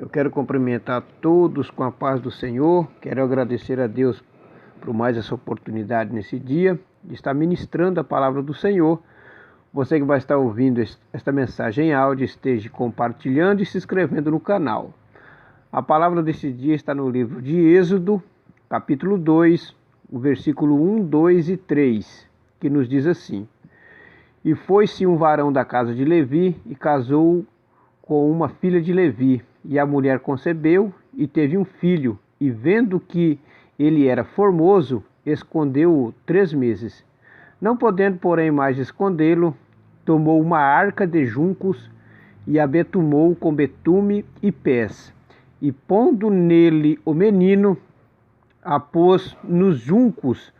Eu quero cumprimentar todos com a paz do Senhor. Quero agradecer a Deus por mais essa oportunidade nesse dia de estar ministrando a palavra do Senhor. Você que vai estar ouvindo esta mensagem em áudio, esteja compartilhando e se inscrevendo no canal. A palavra desse dia está no livro de Êxodo, capítulo 2, o versículo 1, 2 e 3, que nos diz assim: E foi-se um varão da casa de Levi e casou com uma filha de Levi, e a mulher concebeu e teve um filho, e vendo que ele era formoso, escondeu-o 3 meses. Não podendo, porém, mais escondê-lo, tomou uma arca de juncos e a betumou com betume e pés, e pondo nele o menino, a pôs nos juncos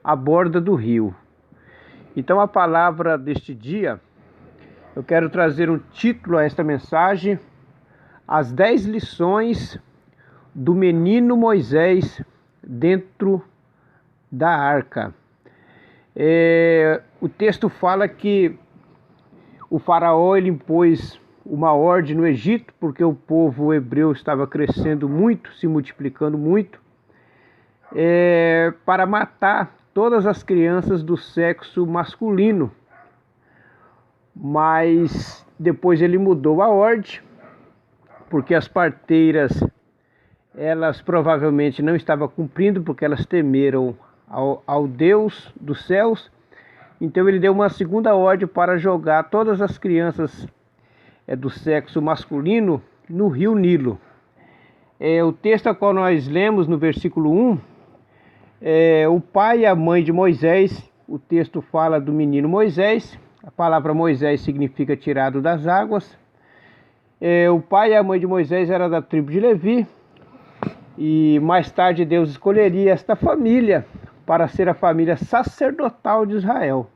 à borda do rio. Então a palavra deste dia, eu quero trazer um título a esta mensagem: As 10 lições do menino Moisés dentro da arca. O texto fala que o faraó ele impôs uma ordem no Egito, porque o povo hebreu estava crescendo muito, se multiplicando muito, para matar todas as crianças do sexo masculino. Mas depois ele mudou a ordem, porque as parteiras, elas provavelmente não estavam cumprindo, porque elas temeram ao Deus dos céus. Então ele deu uma segunda ordem para jogar todas as crianças do sexo masculino no rio Nilo. O texto a qual nós lemos no versículo 1, o pai e a mãe de Moisés, o texto fala do menino Moisés. A palavra Moisés significa tirado das águas. O pai e a mãe de Moisés eram da tribo de Levi, e mais tarde Deus escolheria esta família para ser a família sacerdotal de Israel.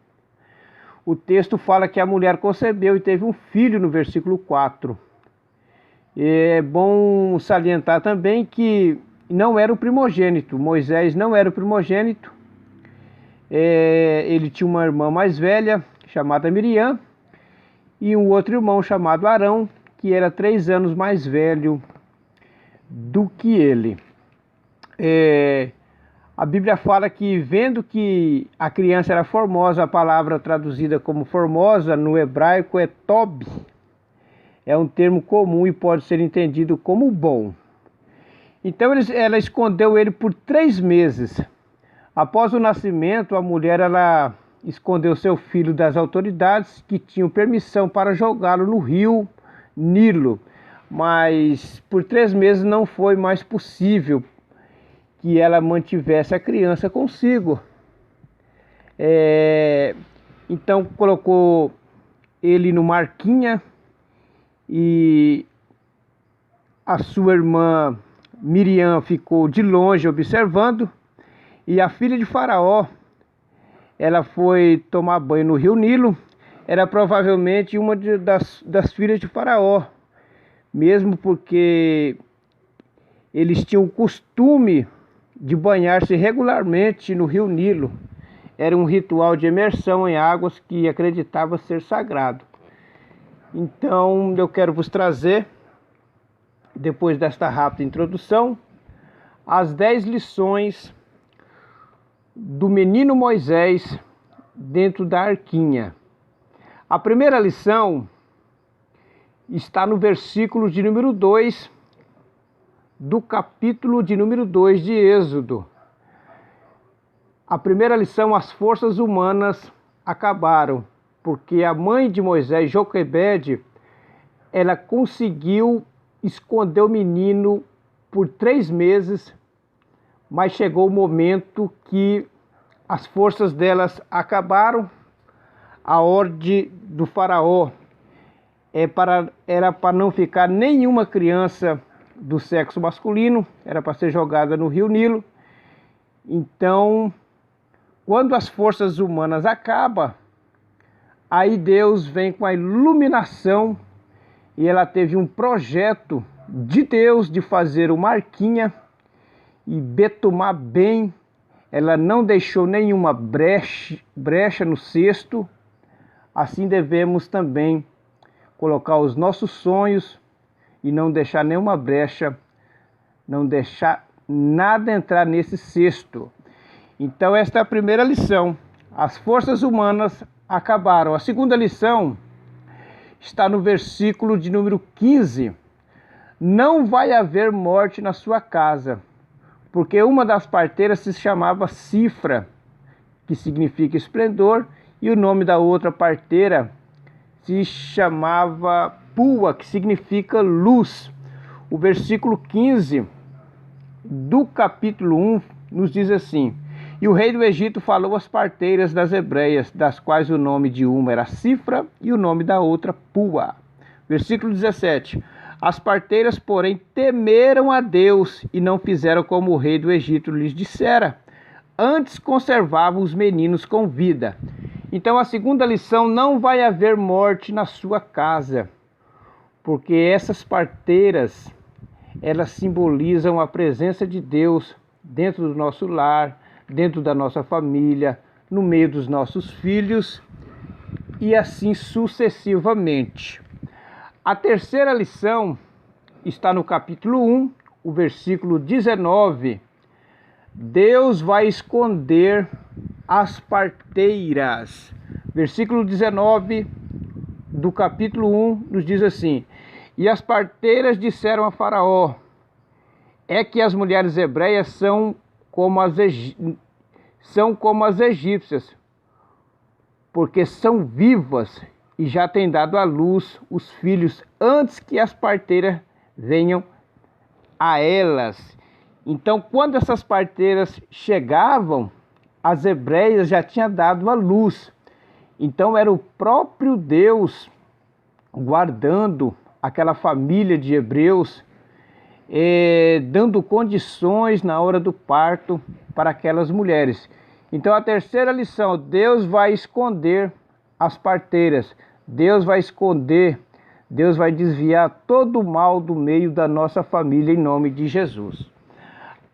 O texto fala que a mulher concebeu e teve um filho no versículo 4. É bom salientar também que não era o primogênito. Moisés não era o primogênito. Ele tinha uma irmã mais velha, chamada Miriam, e um outro irmão chamado Arão, que era 3 anos mais velho do que ele. A Bíblia fala que, vendo que a criança era formosa, a palavra traduzida como formosa no hebraico é tob, é um termo comum e pode ser entendido como bom. Então ela escondeu ele por 3 meses. Após o nascimento, a mulher escondeu seu filho das autoridades, que tinham permissão para jogá-lo no rio Nilo. Mas por 3 meses não foi mais possível que ela mantivesse a criança consigo. Então colocou ele numa arquinha, e a sua irmã Miriam ficou de longe observando, e a filha de Faraó, ela foi tomar banho no rio Nilo. Era provavelmente uma das filhas de Faraó, mesmo porque eles tinham o costume de banhar-se regularmente no rio Nilo. Era um ritual de imersão em águas que acreditava ser sagrado. Então eu quero vos trazer, depois desta rápida introdução, as 10 lições do menino Moisés dentro da arquinha. A primeira lição está no versículo de número 2 do capítulo de número 2 de Êxodo. A primeira lição: as forças humanas acabaram, porque a mãe de Moisés, Joquebede, ela conseguiu esconder o menino por 3 meses, mas chegou o momento que as forças delas acabaram. A ordem do faraó era para não ficar nenhuma criança do sexo masculino, era para ser jogada no rio Nilo. Então, quando as forças humanas acabam, aí Deus vem com a iluminação, e ela teve um projeto de Deus de fazer uma arquinha e betumar bem. Ela não deixou nenhuma brecha no cesto. Assim devemos também colocar os nossos sonhos e não deixar nenhuma brecha, não deixar nada entrar nesse cesto. Então esta é a primeira lição. As forças humanas acabaram. A segunda lição está no versículo de número 15. Não vai haver morte na sua casa, porque uma das parteiras se chamava Cifra, que significa esplendor, e o nome da outra parteira se chamava Pua, que significa luz. O versículo 15 do capítulo 1 nos diz assim: e o rei do Egito falou às parteiras das hebreias, das quais o nome de uma era Cifra e o nome da outra Pua. Versículo 17: as parteiras, porém, temeram a Deus e não fizeram como o rei do Egito lhes dissera. Antes conservavam os meninos com vida. Então a segunda lição: não vai haver morte na sua casa, porque essas parteiras, elas simbolizam a presença de Deus dentro do nosso lar, dentro da nossa família, no meio dos nossos filhos e assim sucessivamente. A terceira lição está no capítulo 1, o versículo 19. Deus vai esconder as parteiras. Versículo 19 do capítulo 1 nos diz assim: e as parteiras disseram a Faraó: é que as mulheres hebreias são como as egípcias, porque são vivas e já têm dado à luz os filhos antes que as parteiras venham a elas. Então, quando essas parteiras chegavam, as hebreias já tinham dado à luz. Então, era o próprio Deus guardando aquela família de hebreus, dando condições na hora do parto para aquelas mulheres. Então, a terceira lição: Deus vai esconder as parteiras. Deus vai esconder, Deus vai desviar todo o mal do meio da nossa família em nome de Jesus.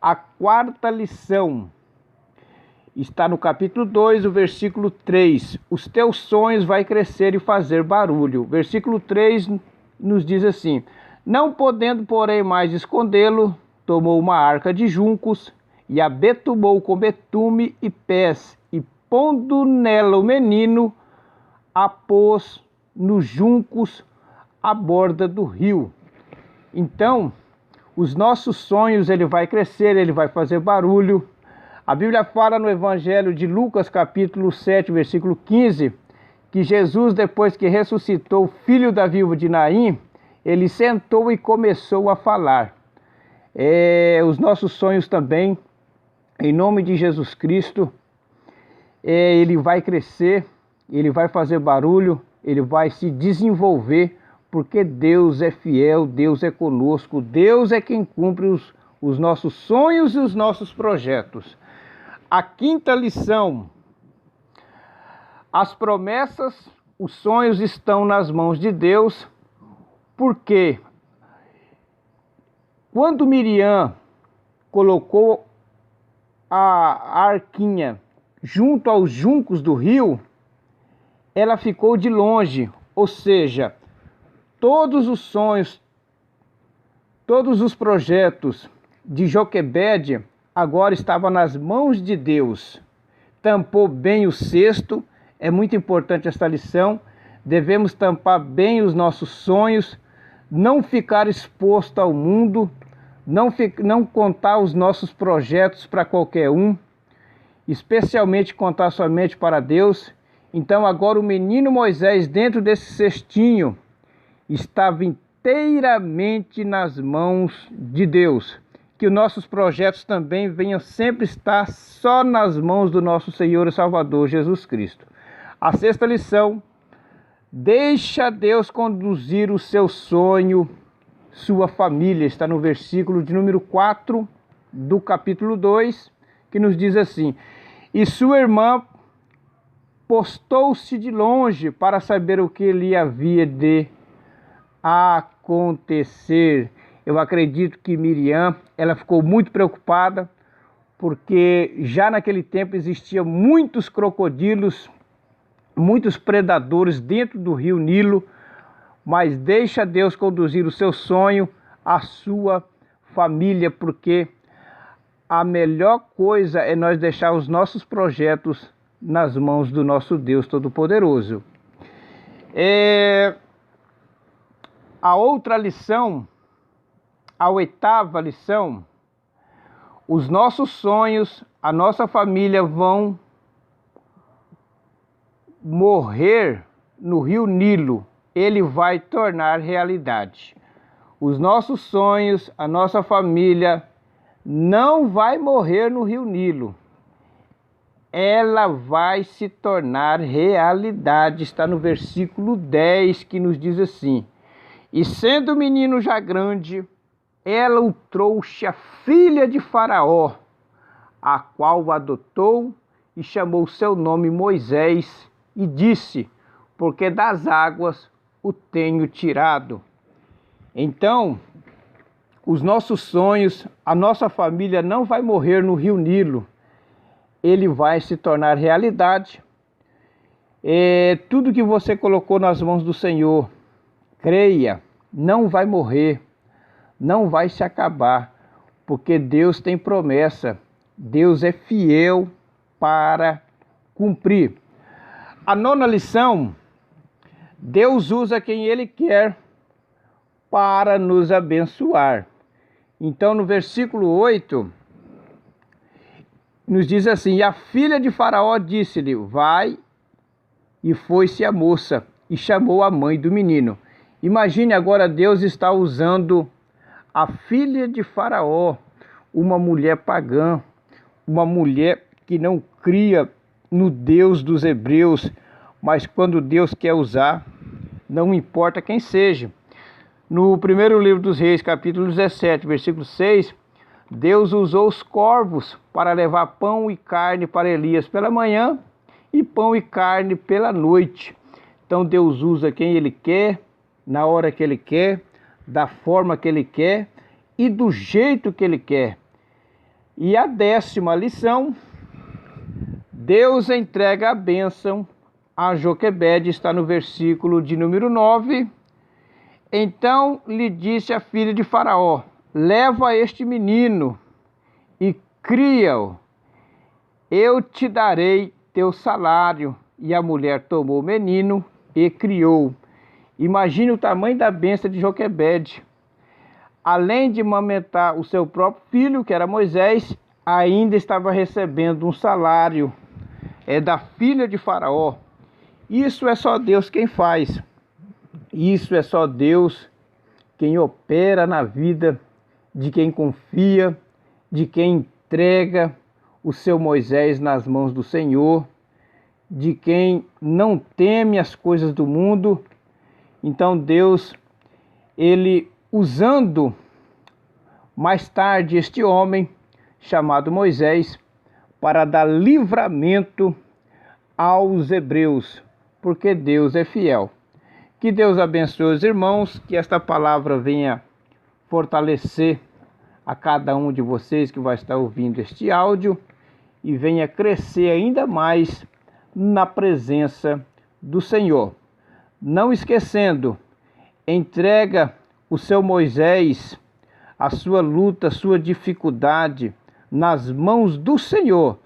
A quarta lição está no capítulo 2, o versículo 3. Os teus sonhos vai crescer e fazer barulho. Versículo 3 nos diz assim: não podendo, porém, mais escondê-lo, tomou uma arca de juncos e a betumou com betume e pés, e pondo nela o menino, a pôs nos juncos à borda do rio. Então, os nossos sonhos, ele vai crescer, ele vai fazer barulho. A Bíblia fala no Evangelho de Lucas, capítulo 7, versículo 15, que Jesus, depois que ressuscitou o filho da viúva de Naim, ele sentou e começou a falar. Os nossos sonhos também, em nome de Jesus Cristo, ele vai crescer, ele vai fazer barulho, ele vai se desenvolver, porque Deus é fiel, Deus é conosco, Deus é quem cumpre os nossos sonhos e os nossos projetos. A quinta lição: as promessas, os sonhos estão nas mãos de Deus, porque quando Miriam colocou a arquinha junto aos juncos do rio, ela ficou de longe, ou seja, todos os sonhos, todos os projetos de Joquebede agora estavam nas mãos de Deus. Tampou bem o cesto, é muito importante esta lição. Devemos tampar bem os nossos sonhos, não ficar exposto ao mundo, não contar os nossos projetos para qualquer um, especialmente contar somente para Deus. Então agora o menino Moisés, dentro desse cestinho, estava inteiramente nas mãos de Deus. Que os nossos projetos também venham sempre estar só nas mãos do nosso Senhor e Salvador Jesus Cristo. A sexta lição: deixa Deus conduzir o seu sonho, sua família. Está no versículo de número 4 do capítulo 2, que nos diz assim: e sua irmã postou-se de longe para saber o que lhe havia de acontecer. Eu acredito que Miriam, ela ficou muito preocupada, porque já naquele tempo existiam muitos crocodilos, muitos predadores dentro do rio Nilo, mas deixa Deus conduzir o seu sonho, a sua família, porque a melhor coisa é nós deixar os nossos projetos nas mãos do nosso Deus Todo-Poderoso. A outra lição, a 8ª lição, os nossos sonhos, a nossa família vão morrer no rio Nilo, ele vai tornar realidade. Os nossos sonhos, a nossa família não vai morrer no rio Nilo, ela vai se tornar realidade. Está no versículo 10 que nos diz assim: e sendo o menino já grande, ela o trouxe a filha de Faraó, a qual o adotou e chamou seu nome Moisés, e disse: porque das águas o tenho tirado. Então, os nossos sonhos, a nossa família não vai morrer no rio Nilo, ele vai se tornar realidade. Tudo que você colocou nas mãos do Senhor, creia, não vai morrer, não vai se acabar, porque Deus tem promessa, Deus é fiel para cumprir. A 9ª lição, Deus usa quem Ele quer para nos abençoar. Então, no versículo 8, nos diz assim: e a filha de Faraó disse-lhe: vai, e foi-se a moça, e chamou a mãe do menino. Imagine agora, Deus está usando a filha de Faraó, uma mulher pagã, uma mulher que não cria no Deus dos hebreus, mas quando Deus quer usar, não importa quem seja. No primeiro livro dos Reis, capítulo 17, versículo 6, Deus usou os corvos para levar pão e carne para Elias pela manhã e pão e carne pela noite. Então Deus usa quem Ele quer, na hora que Ele quer, da forma que Ele quer e do jeito que Ele quer. E a 10ª lição, Deus entrega a bênção a Joquebede, está no versículo de número 9. Então lhe disse a filha de Faraó: leva este menino e cria-o, eu te darei teu salário. E a mulher tomou o menino e criou. Imagine o tamanho da bênção de Joquebede. Além de amamentar o seu próprio filho, que era Moisés, ainda estava recebendo um salário da filha de Faraó. Isso é só Deus quem faz. Isso é só Deus quem opera na vida de quem confia, de quem entrega o seu Moisés nas mãos do Senhor, de quem não teme as coisas do mundo. Então Deus, Ele usando mais tarde este homem chamado Moisés para dar livramento aos hebreus, porque Deus é fiel. Que Deus abençoe os irmãos, que esta palavra venha fortalecer a cada um de vocês que vai estar ouvindo este áudio e venha crescer ainda mais na presença do Senhor. Não esquecendo, entrega o seu Moisés, a sua luta, a sua dificuldade nas mãos do Senhor.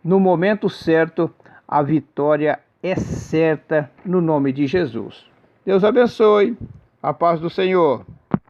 No momento certo, a vitória é certa no nome de Jesus. Deus abençoe. A paz do Senhor.